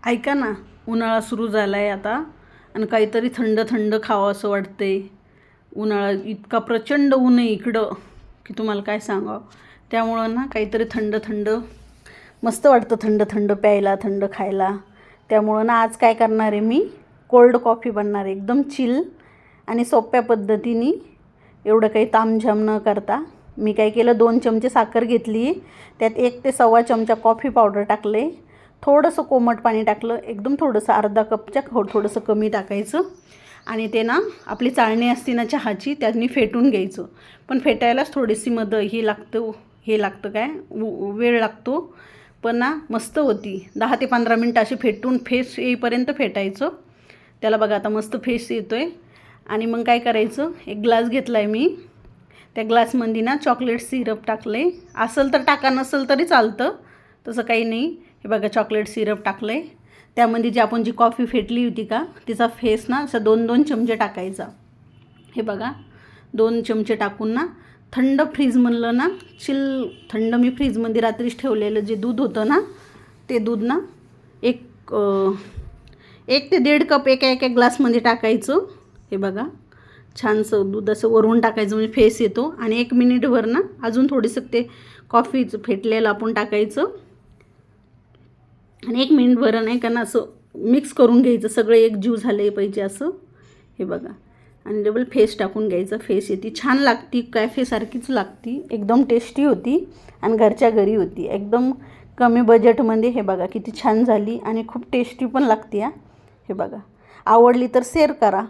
ऐका ना, उन्हाळा सुरू झाला आहे आता आणि काहीतरी थंड थंड खावं असं वाटते. उन्हाळा इतका प्रचंड ऊन आहे इकडं की तुम्हाला काय सांगावं. त्यामुळं ना काहीतरी थंड थंड मस्त वाटतं, थंड थंड प्यायला, थंड खायला. त्यामुळं ना आज काय करणार आहे मी, कोल्ड कॉफी बनणार आहे एकदम चिल आणि सोप्या पद्धतीने. एवढं काही तामझाम न करता मी काय केलं, 2 चमचे साखर घेतली, त्यात 1 ते सव्वा चमचा कॉफी पावडर टाकले, थोडंसं कोमट पाणी टाकलं, एकदम थोडंसं अर्धा कपच्या थोडंसं कमी टाकायचं आणि ते ना आपली चाळणी असते ना चहाची, त्यांनी फेटून घ्यायचं. पण फेटायलाच थोडीशी हे लागतं काय वेळ लागतो, पण ना मस्त होती. 10 ते 15 मिनटं अशी फेटून फेस येईपर्यंत फेटायचं. त्याला बघा आता मस्त फेस येतो आहे. आणि मग काय करायचं, एक ग्लास घेतला आहे मी, त्या ग्लासमध्ये ना चॉकलेट सिरप टाकले. असेल तर टाका, नसेल तरी चालतं, तसं काही नाही. हे बघा चॉकलेट सिरप टाकलं आहे. त्यामध्ये आपण जी कॉफी फेटली होती का, तिचा फेस ना असं 2-2 चमचे टाकायचा. हे बघा 2 चमचे टाकून ना थंड फ्रीजमधलं ना थंड मी फ्रीजमध्ये रात्रीच ठेवलेलं जे दूध होतं ना, ते दूध ना एक 1 ते 1.5 कप एका ग्लासमध्ये टाकायचं. हे बघा छानसं दूध असं वरून टाकायचं म्हणजे फेस येतो. आणि 1 मिनिटभर ना अजून थोडंसं ते कॉफीचं फेटलेलं आपण टाकायचं आणि 1 मिनिटभर नाही का ना असं मिक्स करून घ्यायचं, सगळं एक जीव झाले पाहिजे असं. हे बघा आणि डबल फेस टाकून घ्यायचं, फेस येते छान लागती, कॅफेसारखीच लागती, एकदम टेस्टी होती आणि घरच्या घरी होती, एकदम कमी बजेटमध्ये. हे बघा किती छान झाली आणि खूप टेस्टी पण लागते. हे बघा आवडली तर शेअर करा.